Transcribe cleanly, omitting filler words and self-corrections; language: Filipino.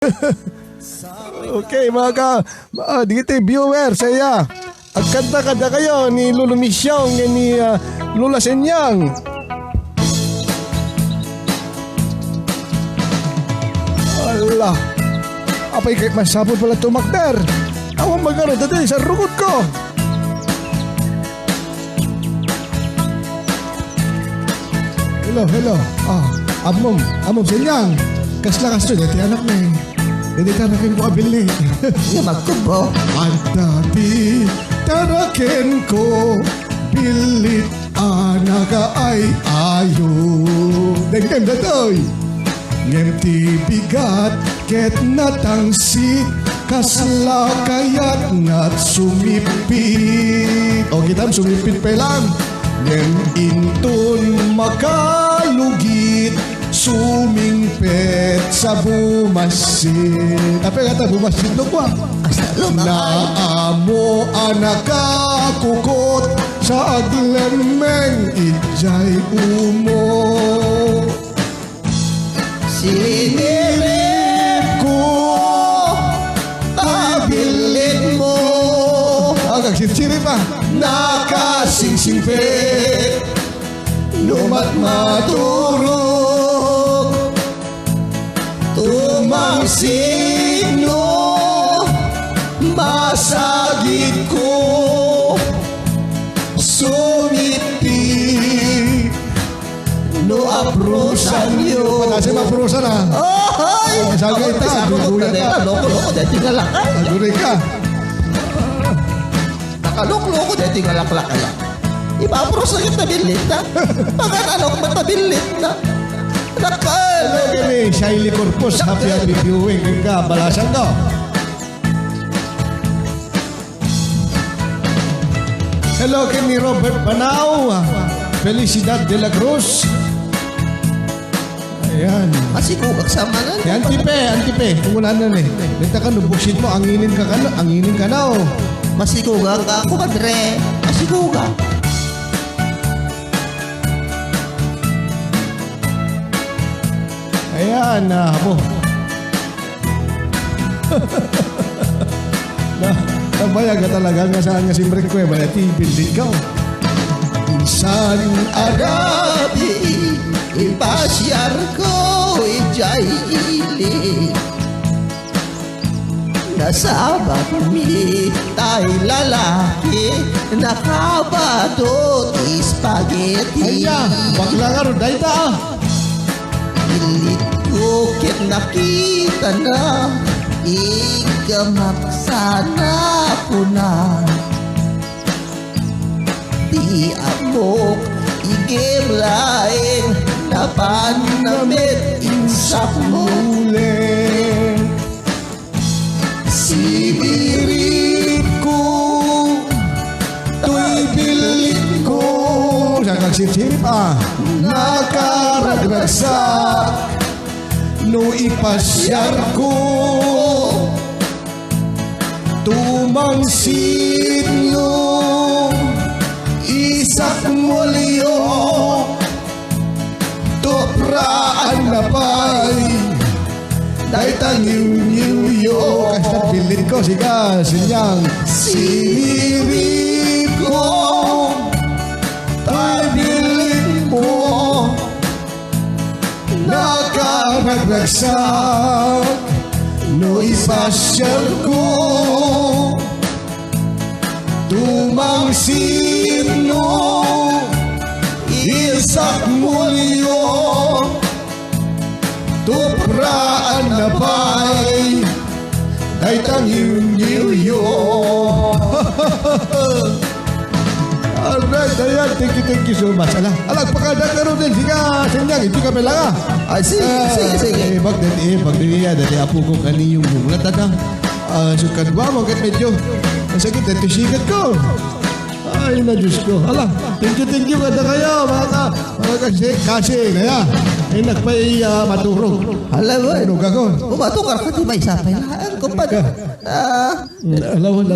Okay, mga digiti viewer, saya. Ang kanta-kanta kayo ni Lolo Misyong ni Lola Senyang. Allah. Apay kahit masabot pala tumakder. Awang magano dati sa rugot ko. Hello. Amom Senyang. Kasla dati anak na eh. Hindi tarakin ko abili. Nga magkubo. Antabi tarakin ko bilit anaga ay ayo. Dengdem datoy. Ngemti bigat ket natangsit kasla kayat nat sumipit. O kita sumipit pa lang. Ngem intun makalugit sumingpet sa bumasit. Apa kata bumasit lo kwa? Naamo anak kakukot sa aglemeng ijay umo. Sinilip ko tabilit mo. Agak sirip pa. Nakasingsingpet lumat maturog tumangsin no masagid ko sumipit no aprusan yo. Panasi maprusan ah. Ay! Sagay ta. Loko-loko dahil tingalakay. Aguray ka. Nakaloko-loko dahil tingalakla kaya. Ipapros na kita bilit na. Pagkanalok matabilit na. Nakal! Hello kini Shaili Corpus. Happy viewing. Ka balasan ko. Hello kini Robert Banao. Felicidad de la Cruz. Ayan. Masikubag sa manan. Antipe. Tunggulan na ni. Dito ka nubuksit mo. Anginin ka na oh. Masikugang ka, kumadre. Masikugang. Ayan, abo. Nabayag ka talaga nga saan nga simbreng ko eh. Balati, bilding ka. Insan arabi, ipasyar ko, ijay ili. Nasabat mi tay lalaki, nakabadot spaghetti. Ayan, bakla nga ron, dahil ta. Pilit ko kit nakita na, igamak sana ko na. Di amok igim lain, napanamit insak Uling. Sibirip ko, Tuy bilit ko. Saan kang sip-sip nakaragagsak. No ipasyar ko. Tumangsit no. Isak mulyo. Topraan na pa'y dahil tangiw-niw-yo. Kasi pilit ko, siga, sinyang sinirip ko. Tabilit mo. Nakaragagsak. No ipasyal ko. Tumangsit no. Isak mulyo. Tupraan na pa'y ay tangiw-niw-yo. Alright, ayan. Thank you so much. Pagkadang ka rin din. Siga, sinyang. Ito ka pala ka. Ay, sige. Dati apo ko kaniyong munglat. Sukan ba mo kat medyo. Masakit, dati sikat ko. Ay, na Diyos ko. Thank you kada kayo. Mga kasi, kaya. Ay, nagpay maturog. Alam mo, Ano gagawin? umatukar ka di may sapay. Kumpad. Alawan.